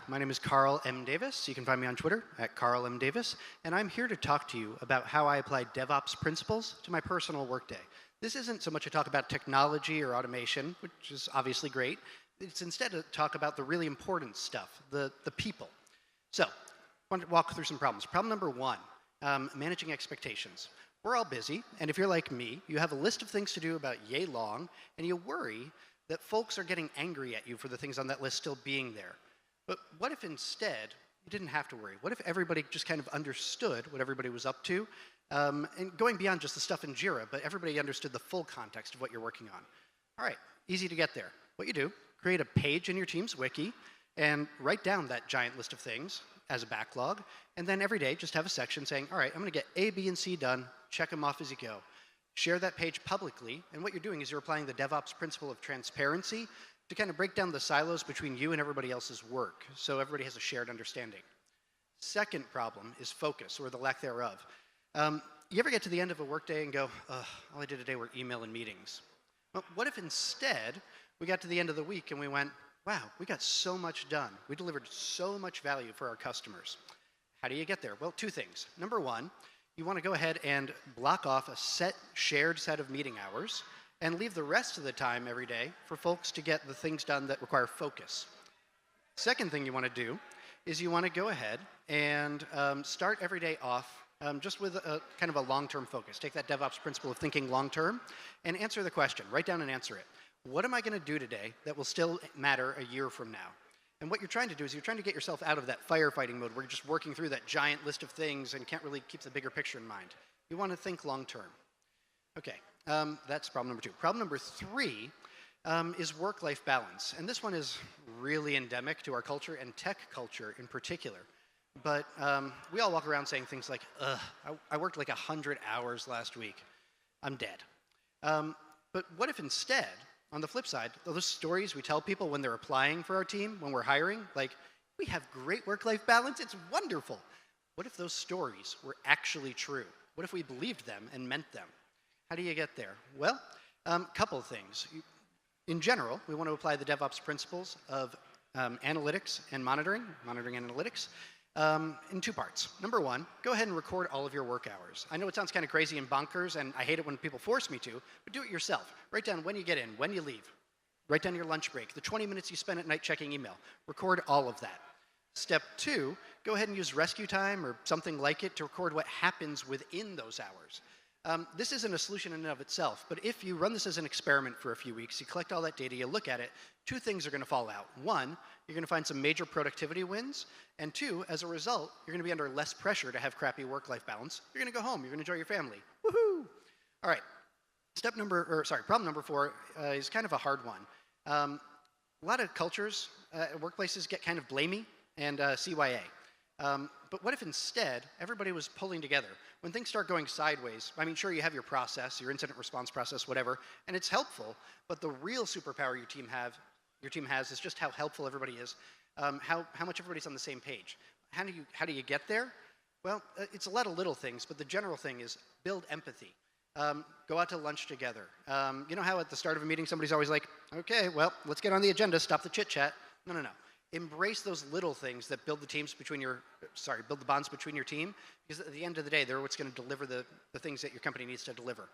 my name is Karl M. Davis. You can find me on Twitter at Karl M. Davis, and I'm here to talk to you about how I apply DevOps principles to my personal workday. This isn't so much a talk about technology or automation, which is obviously great. It's instead a talk about the really important stuff, the people. So, I want to walk through some problems. Problem number one, managing expectations. We're all busy, and if you're like me, you have a list of things to do about yay long, and you worry that folks are getting angry at you for the things on that list still being there. But what if instead you didn't have to worry? What if everybody just kind of understood what everybody was up to? And going beyond just the stuff in Jira, but everybody understood the full context of what you're working on. All right, easy to get there. What you do, create a page in your team's wiki and write down that giant list of things as a backlog. And then every day, just have a section saying, all right, I'm going to get A, B, and C done. Check them off as you go. Share that page publicly. And what you're doing is you're applying the DevOps principle of transparency to kind of break down the silos between you and everybody else's work, so everybody has a shared understanding. Second problem is focus, or the lack thereof. You ever get to the end of a workday and go, all I did today were email and meetings? Well, what if instead we got to the end of the week and we went, wow, we got so much done. We delivered so much value for our customers. How do you get there? Well, two things. Number one, you want to go ahead and block off a shared set of meeting hours and leave the rest of the time every day for folks to get the things done that require focus. Second thing you want to do is you want to go ahead and start every day off just with a kind of a long-term focus. Take that DevOps principle of thinking long-term and answer the question. Write down and answer it. What am I going to do today that will still matter a year from now? And what you're trying to do is you're trying to get yourself out of that firefighting mode where you're just working through that giant list of things and can't really keep the bigger picture in mind. You want to think long-term. Okay, that's problem number two. Problem number three is work-life balance. And this one is really endemic to our culture and tech culture in particular. But we all walk around saying things like, I worked like 100 hours last week. I'm dead. But what if instead, on the flip side, those stories we tell people when they're applying for our team, when we're hiring, like, we have great work-life balance, it's wonderful. What if those stories were actually true? What if we believed them and meant them? How do you get there? Well, couple of things. In general, we want to apply the DevOps principles of analytics and monitoring and analytics, in two parts. Number one, go ahead and record all of your work hours. I know it sounds kind of crazy and bonkers, and I hate it when people force me to, but do it yourself. Write down when you get in, when you leave. Write down your lunch break, the 20 minutes you spend at night checking email. Record all of that. Step two, go ahead and use rescue time or something like it to record what happens within those hours. This isn't a solution in and of itself, but if you run this as an experiment for a few weeks, you collect all that data, you look at it, two things are going to fall out. One, you're going to find some major productivity wins, and two, as a result, you're going to be under less pressure to have crappy work-life balance. You're going to go home, you're going to enjoy your family. Woohoo! All right, problem number four is kind of a hard one. A lot of cultures, workplaces get kind of blamey and CYA. But what if instead everybody was pulling together? When things start going sideways, I mean, sure, you have your process, your incident response process, whatever, and it's helpful, but the real superpower your team has is just how helpful everybody is, how much everybody's on the same page. How do you get there? Well, it's a lot of little things, but the general thing is build empathy. Go out to lunch together. You know how at the start of a meeting somebody's always like, okay, well, let's get on the agenda, stop the chit-chat. No. Embrace those little things that build the bonds between your team, because at the end of the day, they're what's going to deliver the things that your company needs to deliver.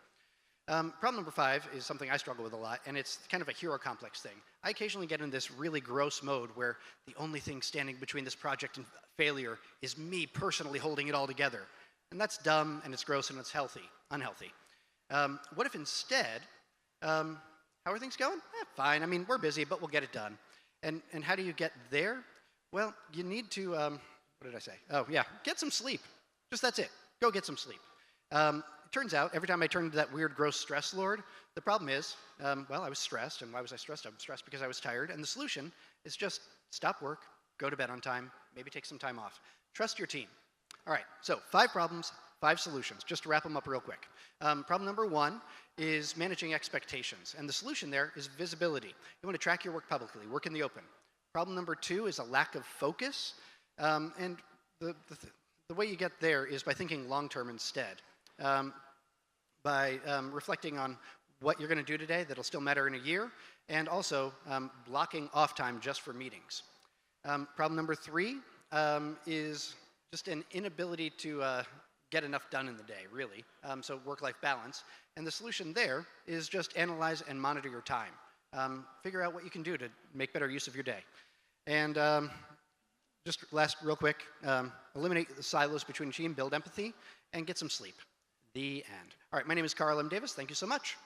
Problem number five is something I struggle with a lot, and it's kind of a hero complex thing. I occasionally get in this really gross mode where the only thing standing between this project and failure is me personally holding it all together. And that's dumb, and it's gross, and it's unhealthy. What if instead, how are things going? Fine, I mean, we're busy, but we'll get it done. And how do you get there? Well, you need to, what did I say? Oh, yeah, get some sleep. Just that's it. Go get some sleep. It turns out, every time I turn to that weird, gross stress lord, the problem is, well, I was stressed. And why was I stressed? I was stressed because I was tired. And the solution is just stop work, go to bed on time, maybe take some time off. Trust your team. All right, so 5 problems, 5 solutions, just to wrap them up real quick. Problem number 1 is managing expectations. And the solution there is visibility. You want to track your work publicly, work in the open. Problem number 2 is a lack of focus. And the way you get there is by thinking long-term instead. By reflecting on what you're going to do today that'll still matter in a year, and also blocking off time just for meetings. Problem number 3 is just an inability to get enough done in the day, really. So work-life balance. And the solution there is just analyze and monitor your time. Figure out what you can do to make better use of your day. And just last, real quick, eliminate the silos between team, build empathy, and get some sleep. The end. All right, my name is Karl M. Davis. Thank you so much.